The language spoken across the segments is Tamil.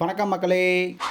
வணக்கம் மக்களே.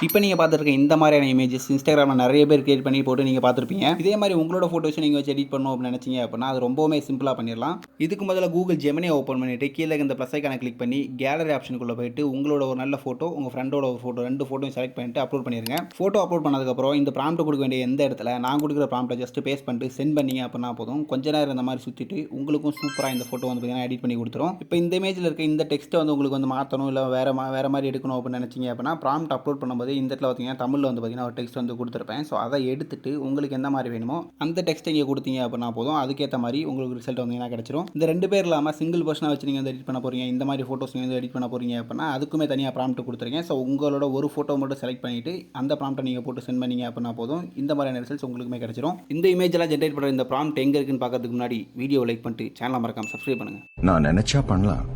இப்போ நீங்கள் பார்த்துருக்க இந்த மாதிரியான இமேஜஸ் இன்ஸ்டாகிராமில் நிறைய பேர் கிரியேட் பண்ணி போட்டு நீங்கள் பார்த்துருப்பீங்க. இதே மாதிரி உங்களோட ஃபோட்டோஸை நீங்கள் வச்சு எடிட் பண்ணணும் அப்படின்னு நினச்சிங்க அப்படின்னா அது ரொம்பவுமே சிம்பிளாக பண்ணிடலாம். இதுக்கு முதல்ல கூகுள் ஜெமினியை ஓப்பன் பண்ணிவிட்டு கீழே இந்த ப்ளஸ் ஐக்கானை கிளிக் பண்ணி கேலரி ஆப்ஷனுக்குள்ளே போயிட்டு உங்களோட ஒரு நல்ல ஃபோட்டோ, உங்கள் ஃப்ரெண்டோட ஒரு ஃபோட்டோ, ரெண்டு ஃபோட்டோயும் செலக்ட் பண்ணிட்டு அப்லோட் பண்ணிடுங்க. ஃபோட்டோ அப்லோட் பண்ணதுக்கப்புறம் இந்த ப்ராம்ப்ட் கொடுக்க வேண்டிய எந்த இடத்துல நான் கொடுக்குற ப்ராம்ப்ட்டை ஜஸ்ட் பேஸ்ட் பண்ணிட்டு சென்ட் பண்ணிங்க அப்படின்னா போதும். கொஞ்ச நேரம் இந்த மாதிரி சுற்றிட்டு உங்களுக்கும் சூப்பராக இந்த ஃபோட்டோ வந்து பார்த்தீங்கன்னா எடிட் பண்ணி கொடுத்துரும். இப்போ இந்த இமேஜில் இருக்க இந்த டெக்ஸ்ட்டை வந்து உங்களுக்கு வந்து மாற்றணும், இல்லை வேறு மாதிரி எடுக்கணும் அப்படின்னு நினச்சிங்க அப்படின்னா ப்ராம்ப்ட் அப்லோட் பண்ணும்போது இந்த இடத்துல பார்த்தீங்கன்னா தமிழில் வந்து பார்த்தீங்கன்னா ஒரு டெக்ஸ்ட் வந்து கொடுத்துருப்பேன். ஸோ அதை எடுத்துட்டு உங்களுக்கு எந்த மாதிரி வேணுமோ அந்த டெக்ஸ்ட்டை இங்கே கொடுத்தீங்க அப்படின்னா போதும். அதுக்கேற்ற மாதிரி உங்களுக்கு ரிசல்ட் வந்தீங்கன்னா கிடச்சிரும். இந்த ரெண்டு பேர் இல்லாமல் சிங்கிள் பர்சனாக வச்சு நீங்கள் வந்து எடிட் பண்ண போகிறீங்க, இந்த மாதிரி ஃபோட்டோஸ் நீங்கள் வந்து எடிட் பண்ண போகிறீங்க அப்படின்னா அதுக்குமே தனியாக ப்ராம்ப்ட் கொடுத்துருங்க. ஸோ உங்களோட ஒரு ஃபோட்டோ மட்டும் செலக்ட் பண்ணிவிட்டு அந்த ப்ராம்ப்ட்டை நீங்கள் போட்டு சென்ட் பண்ணிங்க அப்படின்னா போதும். இந்த மாதிரியான ரிசல்ட்ஸ் உங்களுக்குமே கிடச்சிரும். இந்த இமேஜெல்லாம் ஜென்ரேட் பண்ணுற இந்த ப்ராம்ப்ட் எங்கே இருக்குன்னு பார்க்கறதுக்கு முன்னாடி வீடியோ லைக் பண்ணிட்டு சேனலை மறக்காம சப்ஸ்கிரைப் பண்ணுங்கள். நான் நினைச்சா பண்ணலாம்,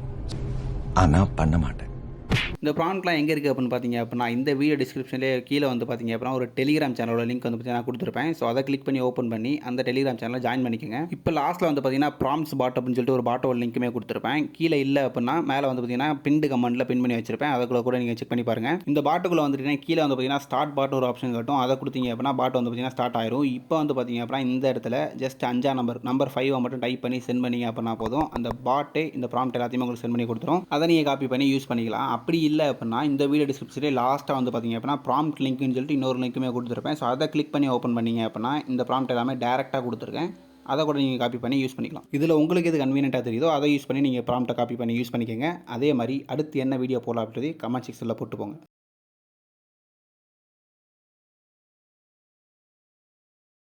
ஆனால் பண்ண மாட்டேன். இந்த ப்ராம்ப்ட்லாம் எங்கே இருக்குது அப்படின்னு பார்த்தீங்க அப்படின்னா இந்த வீடியோ டிஸ்கிரிப்ஷன்லேயே கீழே வந்து பார்த்தீங்க அப்படின்னா ஒரு டெலிகிராம் சேனலோட லிங்க் வந்து பார்த்தீங்கன்னா கொடுத்துருப்பேன். ஸோ அதை கிளிக் பண்ணி ஓப்பன் பண்ணி அந்த டெலிகிராம் சேனலில் ஜாயின் பண்ணிக்கோங்க. இப்போ லாஸ்ட்டில் வந்து பார்த்தீங்கன்னா ப்ராம்ப்ட்ஸ் பாட் அப்படின்னு சொல்லிட்டு ஒரு பாட்டோட லிங்க்குமே கொடுத்துருப்பேன். கீழே இல்லை அப்படின்னா மேலே வந்து பார்த்தீங்கன்னா பின்டு கமெண்ட்டில் பின் பண்ணி வச்சிருப்பேன். அதுக்குள்ள கூட நீங்கள் செக் பண்ணி பாருங்கள். இந்த பாட்டுக்குள்ளே வந்துட்டீங்கன்னா கீழே வந்து பார்த்தீங்கன்னா ஸ்டார்ட் பாட் ஒரு ஆப்ஷன் காட்டும். அதை கொடுத்தீங்க அப்படின்னா பாட் வந்து பார்த்தீங்கன்னா ஸ்டார்ட் ஆயிரும். இப்போ வந்து பார்த்தீங்க அப்படின்னா இந்த இடத்துல ஜஸ்ட் 5 நம்பர் 5 மட்டும் டைப் பண்ணி சென்ட் பண்ணிங்க அப்படின்னா போதும். அந்த பாட்டே இந்த ப்ராம்ப்ட் எல்லாத்தையுமே உங்களுக்கு சென்ட் பண்ணி கொடுத்துரும். அதை நீங்கள் காப்பி பண்ணி யூஸ் பண்ணிக்கலாம். அப்படி இல்லை அப்படின்னா இந்த வீடியோ டிஸ்கிரிப்ஷன்லேயே லாஸ்ட்டாக வந்து பார்த்தீங்க அப்படின்னா ப்ராம்ப்ட் லிங்க்னு சொல்லிட்டு இன்னொரு லிங்க்குமே கொடுத்துருப்பேன். ஸோ அதை கிளிக் பண்ணி ஓப்பன் பண்ணிங்க அப்படின்னா இந்த ப்ராம்ப்ட் எல்லாமே டேரெக்டாக கொடுத்துருக்கேன். அதை கூட நீங்கள் காப்பி பண்ணி யூஸ் பண்ணிக்கலாம். இதில் உங்களுக்கு எது கன்வீனியன்ட்டாக தெரியுதோ அதை யூஸ் பண்ணி நீங்கள் ப்ராம்ப்ட்டை காப்பி பண்ணி யூஸ் பண்ணிக்கோங்க. அதே மாதிரி அடுத்து என்ன வீடியோ போடலாம் அப்படின்றதை கமெண்ட் செக்ஷனில் போட்டு போங்க.